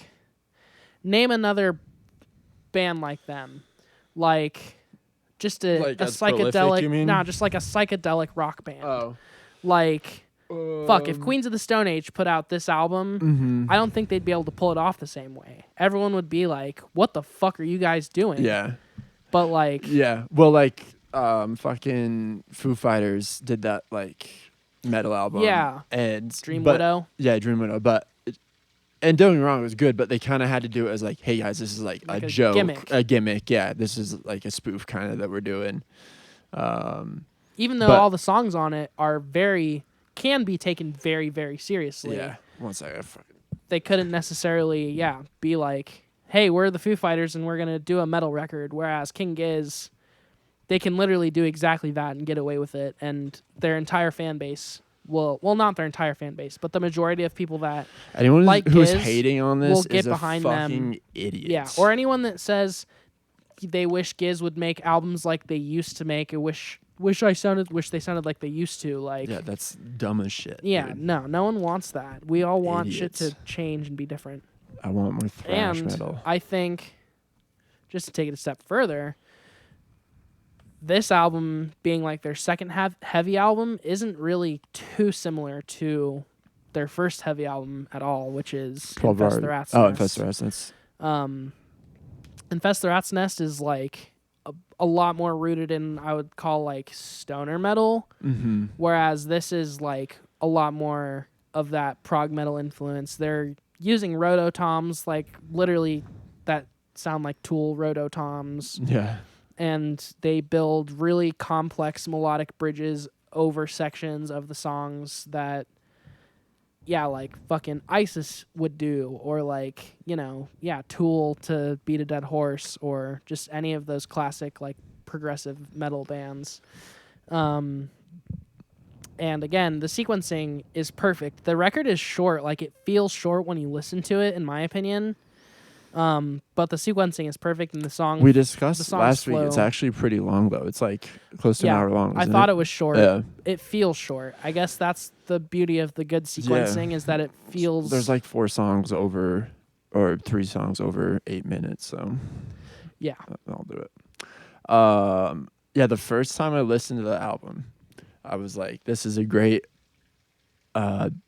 name another band like them, like just a psychedelic, prolific, you mean? nah, just like a psychedelic rock band. Oh, like, fuck, if Queens of the Stone Age put out this album, I don't think they'd be able to pull it off the same way. Everyone would be like, what the fuck are you guys doing? Yeah. But like, yeah, well, like fucking Foo Fighters did that like metal album. Yeah. And Dream Widow. Yeah, Dream Widow. But and don't get me wrong, it was good, but they kind of had to do it as like, hey guys, this is like a joke, a gimmick. Yeah, this is like a spoof kind of that we're doing. Even though all the songs on it are can be taken very, very seriously. Yeah. One second. They couldn't necessarily, be like, hey, we're the Foo Fighters and we're gonna do a metal record. Whereas King Giz, they can literally do exactly that and get away with it, and their entire fan base. Well, not their entire fan base, but the majority of people that anyone like who's Giz hating on this will get is behind a fucking them. idiot. Yeah, or anyone that says they wish Giz would make albums like they used to make. Wish they sounded like they used to. Like, yeah, that's dumb as shit. Yeah, dude. no one wants that. We all want Idiots. shit to change and be different. I want more thrash And metal. I think, just to take it a step further, this album being like their second heavy album isn't really too similar to their first heavy album at all, which is Infest the Rat's Nest. Oh, Infest the Rat's Nest. Infest the Rat's Nest is like a lot more rooted in, I would call, like stoner metal, whereas this is like a lot more of that prog metal influence. They're using rototoms, like literally that sound like Tool rototoms. Yeah. And they build really complex melodic bridges over sections of the songs that, like fucking ISIS would do, or like, Tool to Beat a Dead Horse, or just any of those classic like progressive metal bands. And again, the sequencing is perfect. The record is short, like it feels short when you listen to it, in my opinion. But the sequencing is perfect, and the song we discussed last flow. week. It's actually pretty long though. It's like close to an hour long. I thought it was short. Yeah. It feels short. I guess that's the beauty of the good sequencing, is that it feels. There's like 4 songs over, or 3 songs over 8 minutes. So yeah, I'll do it. The first time I listened to the album, I was like, this is a great,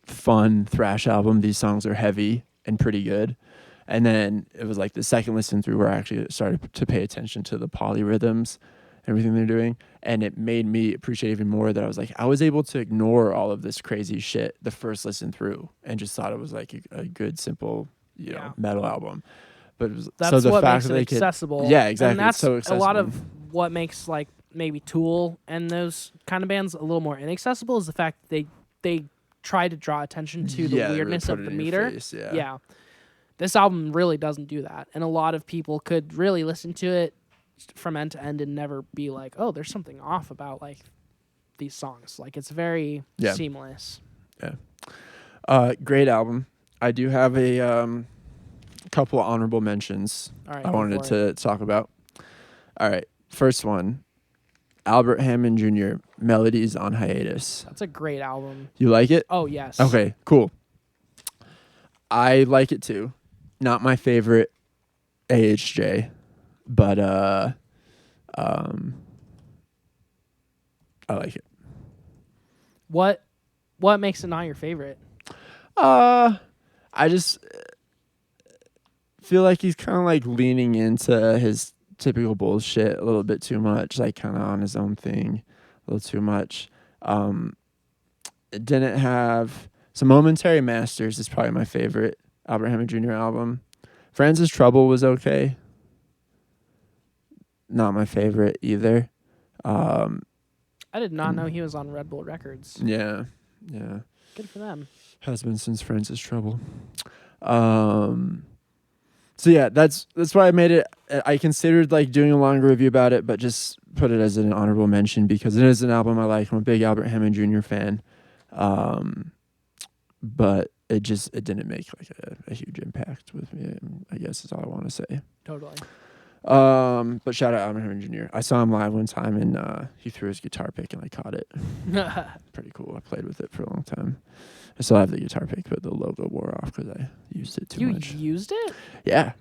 fun thrash album. These songs are heavy and pretty good. And then it was like the second listen through where I actually started to pay attention to the polyrhythms, everything they're doing. And it made me appreciate even more that I was able to ignore all of this crazy shit the first listen through and just thought it was like a good, simple, metal album. But that's what makes it accessible. Yeah, exactly. And that's so accessible. A lot of what makes like maybe Tool and those kind of bands a little more inaccessible is the fact that they try to draw attention to the weirdness of the meter. Yeah. This album really doesn't do that. And a lot of people could really listen to it from end to end and never be like, oh, there's something off about like these songs. Like, it's very seamless. Yeah. Great album. I do have a couple of honorable mentions I wanted to talk about. All right. First one, Albert Hammond Jr., Melodies on Hiatus. That's a great album. You like it? Oh, yes. Okay, cool. I like it too. Not my favorite AHJ, but I like it. What makes it not your favorite? I just feel like he's kind of like leaning into his typical bullshit a little bit too much, like kind of on his own thing a little too much. It didn't have so Momentary Masters is probably my favorite Albert Hammond Jr. album. Friends is Trouble was okay. Not my favorite either. I did not know he was on Red Bull Records. Yeah. Good for them. Has been since Friends is Trouble. So yeah, that's why I made it. I considered like doing a longer review about it, but just put it as an honorable mention because it is an album I like. I'm a big Albert Hammond Jr. fan. But it didn't make like a huge impact with me, I guess is all I want to say. Totally. But shout out Albert Hammond Jr. I saw him live one time and he threw his guitar pick and I caught it. Pretty cool. I played with it for a long time. I still have the guitar pick, but the logo wore off because I used it too much. You used it? Yeah.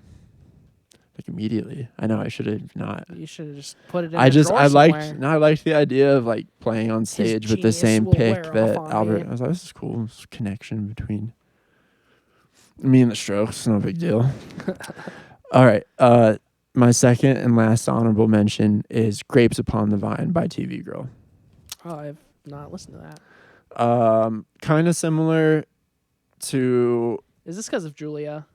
Like immediately. I know I should have not. You should have just put it in a drawer I somewhere. liked the idea of like playing on stage with the same pick that Albert. Me. I was like, this is cool. This connection between me and the Strokes. No big deal. All right. My second and last honorable mention is Grapes Upon the Vine by TV Girl. Oh, I've not listened to that. Kind of similar to. Is this because of Julia?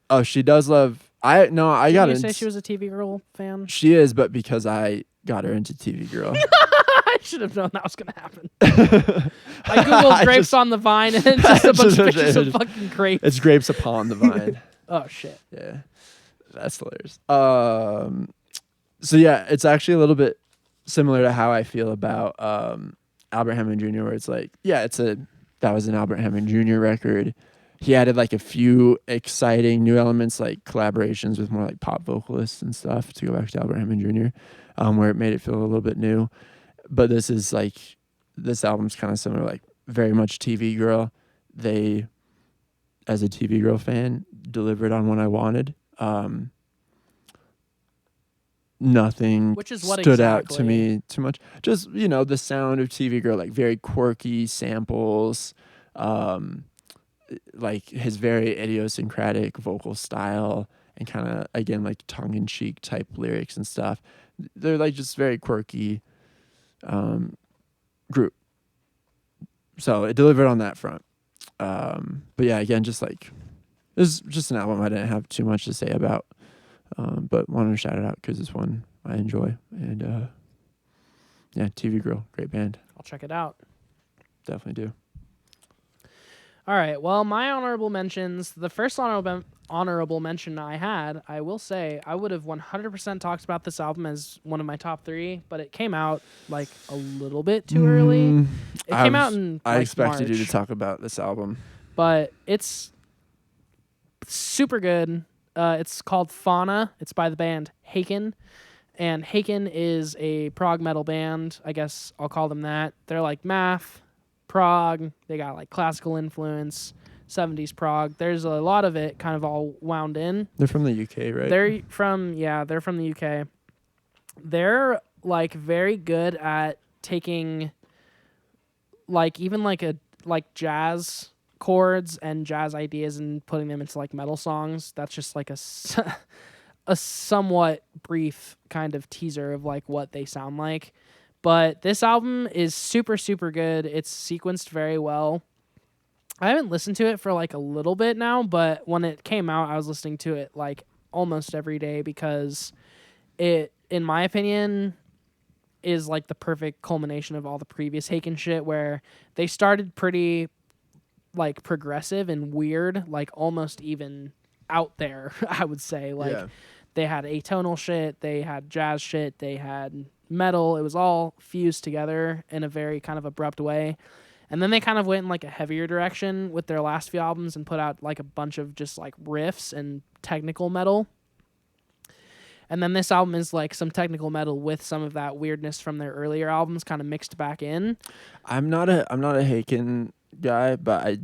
Oh, she does love. I got Did it. you say she was a TV Girl fan? She is, but because I got her into TV Girl. I should have known that was going to happen. I googled grapes on the vine and it's just a bunch of pictures of fucking grapes. It's Grapes Upon the Vine. Oh, shit. Yeah. That's hilarious. So yeah, it's actually a little bit similar to how I feel about Albert Hammond Jr., where it's like, yeah, that was an Albert Hammond Jr. record. He added like a few exciting new elements, like collaborations with more like pop vocalists and stuff, to go back to Albert Hammond Jr., where it made it feel a little bit new. But this album's kind of similar, like very much TV Girl. They, as a TV Girl fan, delivered on what I wanted. Nothing Which is what stood out to exactly? me too much. Just, the sound of TV Girl, like very quirky samples, like his very idiosyncratic vocal style and kind of, again, like tongue-in-cheek type lyrics and stuff. They're like just very quirky group. So it delivered on that front. But yeah, again, just like, this is just an album I didn't have too much to say about, but wanted to shout it out because it's one I enjoy. And yeah, TV Girl, great band. I'll check it out. Definitely do. All right. Well, my honorable mentions, the first honorable mention I had, I will say I would have 100% talked about this album as one of my top 3, but it came out like a little bit too early. It came out in I expected March, you to talk about this album. but it's super good. It's called Fauna. It's by the band Haken. And Haken is a prog metal band. I guess I'll call them that. They're like math, prog. They got like classical influence, 70s prog. There's a lot of it kind of all wound in. They're from the UK, right? They're from the UK. They're like very good at taking like even like jazz chords and jazz ideas and putting them into like metal songs. That's just like a somewhat brief kind of teaser of like what they sound like. But this album is super, super good. It's sequenced very well. I haven't listened to it for like a little bit now, but when it came out, I was listening to it like almost every day because it, in my opinion, is like the perfect culmination of all the previous Haken shit, where they started pretty like progressive and weird, like almost even out there, I would say. Like they had atonal shit, they had jazz shit, they had metal. It was all fused together in a very kind of abrupt way. And then they kind of went in like a heavier direction with their last few albums and put out like a bunch of just like riffs and technical metal. And then this album is like some technical metal with some of that weirdness from their earlier albums kind of mixed back in. I'm not a Haken guy, but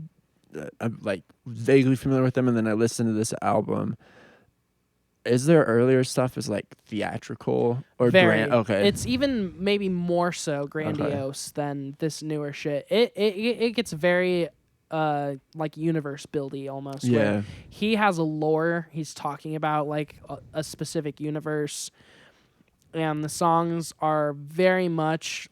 I'm like vaguely familiar with them, and then I listened to this album. Is their earlier stuff is like theatrical or Very. grand? Okay, It's even maybe more so grandiose than this newer shit. It gets very like universe buildy almost. Yeah. Where he has a lore. He's talking about like a specific universe, and the songs are very much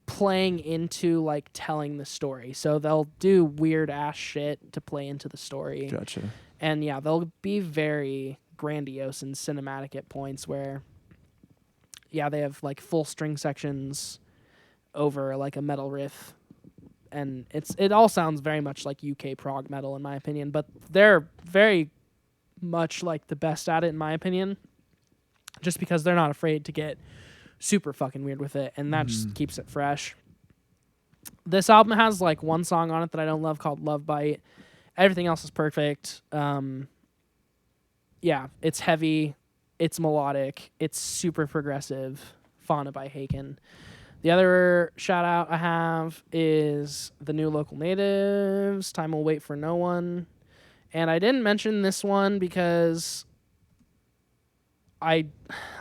playing into like telling the story. So they'll do weird ass shit to play into the story. Gotcha. And yeah, they'll be very grandiose and cinematic at points where they have like full string sections over like a metal riff, and it all sounds very much like UK prog metal in my opinion, but they're very much like the best at it in my opinion, just because they're not afraid to get super fucking weird with it, and that just keeps it fresh. This album has like one song on it that I don't love called Love Bite. Everything else is perfect. Yeah, it's heavy, it's melodic, it's super progressive. Fauna by Haken. The other shout out I have is the new Local Natives, Time Will Wait for No One. And I didn't mention this one because I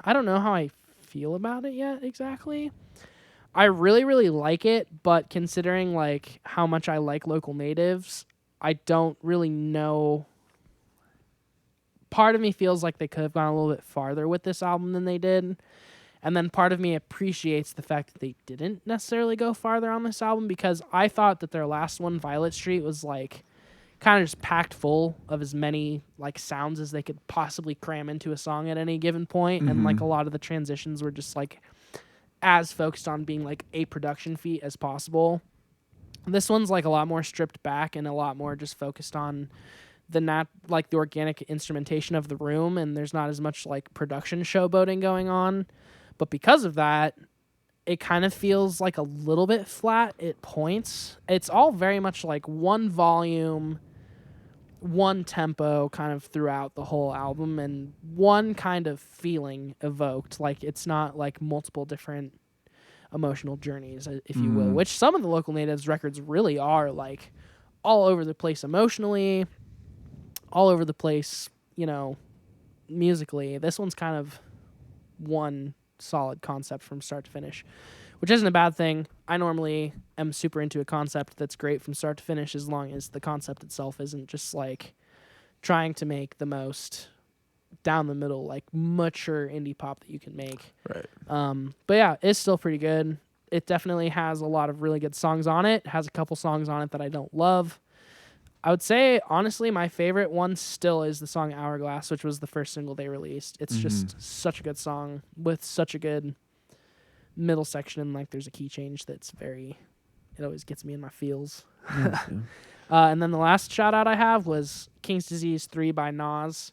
don't know how I feel about it yet exactly. I really, really like it, but considering like how much I like Local Natives, I don't really know. Part of me feels like they could have gone a little bit farther with this album than they did. And then part of me appreciates the fact that they didn't necessarily go farther on this album, because I thought that their last one, Violet Street, was like kind of just packed full of as many like sounds as they could possibly cram into a song at any given point. And like a lot of the transitions were just like as focused on being like a production feat as possible. This one's like a lot more stripped back and a lot more just focused on the organic instrumentation of the room, and there's not as much like production showboating going on. But because of that, it kind of feels like a little bit flat at points. It's all very much like one volume, one tempo kind of throughout the whole album, and one kind of feeling evoked. Like it's not like multiple different emotional journeys, if you will, which some of the Local Natives records really are, like all over the place emotionally, all over the place, musically. This one's kind of one solid concept from start to finish, which isn't a bad thing. I normally am super into a concept that's great from start to finish, as long as the concept itself isn't just like trying to make the most down the middle, like mature indie pop that you can make. Right. But yeah, it's still pretty good. It definitely has a lot of really good songs on it. It has a couple songs on it that I don't love. I would say, honestly, my favorite one still is the song Hourglass, which was the first single they released. It's just such a good song with such a good middle section, and like there's a key change that's it always gets me in my feels. And then the last shout out I have was King's Disease 3 by Nas.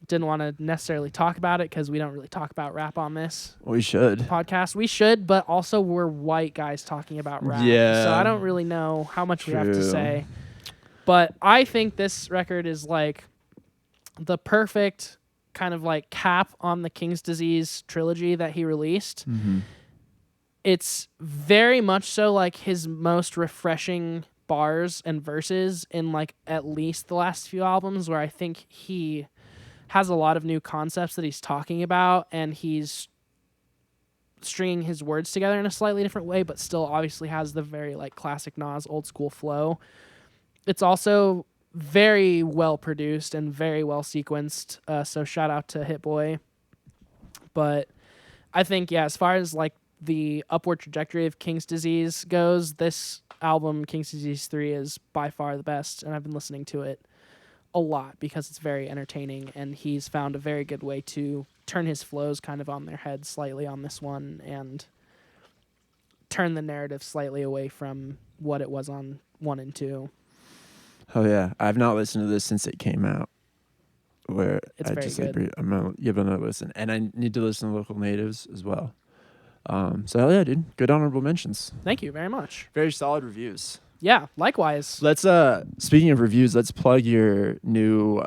Didn't want to necessarily talk about it because we don't really talk about rap on this We should. podcast. We should, but also we're white guys talking about rap. Yeah. So I don't really know how much we have to True. say. But I think this record is like the perfect kind of like cap on the King's Disease trilogy that he released. It's very much so like his most refreshing bars and verses in like at least the last few albums, where I think he has a lot of new concepts that he's talking about, and he's stringing his words together in a slightly different way, but still obviously has the very like classic Nas old school flow. It's also very well produced and very well sequenced. So shout out to Hit Boy. But I think, as far as like the upward trajectory of King's Disease goes, this album, King's Disease 3, is by far the best. And I've been listening to it a lot because it's very entertaining, and he's found a very good way to turn his flows kind of on their head slightly on this one, and turn the narrative slightly away from what it was on 1 and 2. Oh yeah, I've not listened to this since it came out. Where It's very good. I'm gonna give it another listen, and I need to listen to Local Natives as well. So hell yeah, dude, good honorable mentions. Thank you very much. Very solid reviews. Yeah, likewise. Let's speaking of reviews, let's plug your new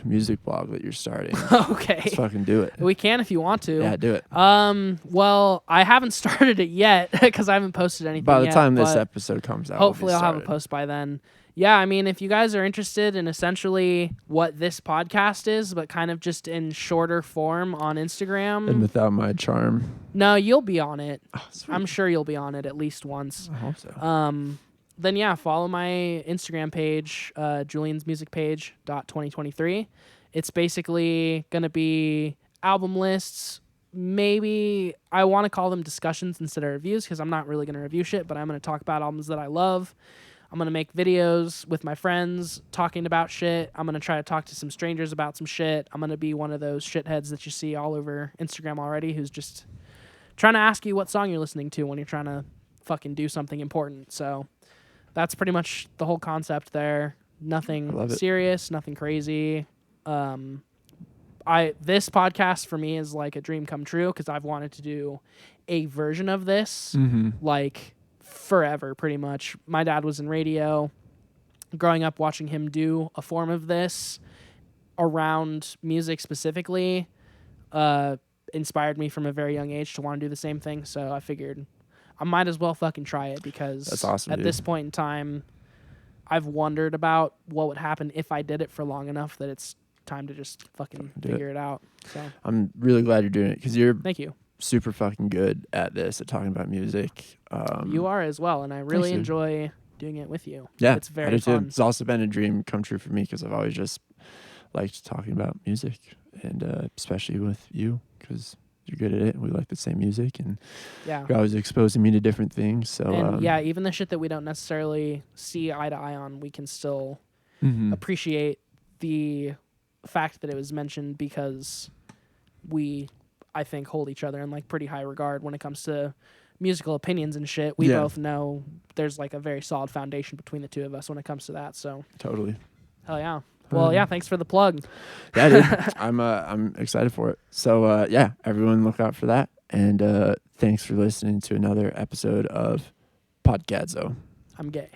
music blog that you're starting. Okay. Let's fucking do it. We can if you want to. Yeah, do it. Well, I haven't started it yet because I haven't posted anything By the yet, time this but episode comes out, hopefully we'll I'll be have a post by then. yeah, I mean, if you guys are interested in essentially what this podcast is, but kind of just in shorter form on Instagram. And without my charm. No, you'll be on it. Oh, sweet. I'm sure you'll be on it at least once. I hope so. Then yeah, follow my Instagram page, juliansmusicpage.2023. It's basically going to be album lists. Maybe I want to call them discussions instead of reviews because I'm not really going to review shit, but I'm going to talk about albums that I love. I'm going to make videos with my friends talking about shit. I'm going to try to talk to some strangers about some shit. I'm going to be one of those shitheads that you see all over Instagram already who's just trying to ask you what song you're listening to when you're trying to fucking do something important. So that's pretty much the whole concept there. Nothing serious, nothing crazy. This podcast for me is like a dream come true because I've wanted to do a version of this like forever, pretty much. My dad was in radio. Growing up, watching him do a form of this around music specifically inspired me from a very young age to want to do the same thing. So I figured I might as well fucking try it because that's awesome, at this point in time, I've wondered about what would happen if I did it for long enough that it's time to just fucking figure it out. So I'm really glad you're doing it because you're thank you. Super fucking good at this, at talking about music. You are as well, and I really enjoy doing it with you. Yeah, it's very fun. It's also been a dream come true for me because I've always just liked talking about music, and especially with you because you're good at it and we like the same music, and you're always exposing me to different things. So and even the shit that we don't necessarily see eye to eye on, we can still appreciate the fact that it was mentioned because we, I think, hold each other in like pretty high regard when it comes to musical opinions and shit. We both know there's like a very solid foundation between the two of us when it comes to that. So totally. Hell yeah. Well, yeah, thanks for the plug. Yeah, dude. I'm excited for it. So yeah, everyone look out for that. And thanks for listening to another episode of Podcadzo. I'm gay.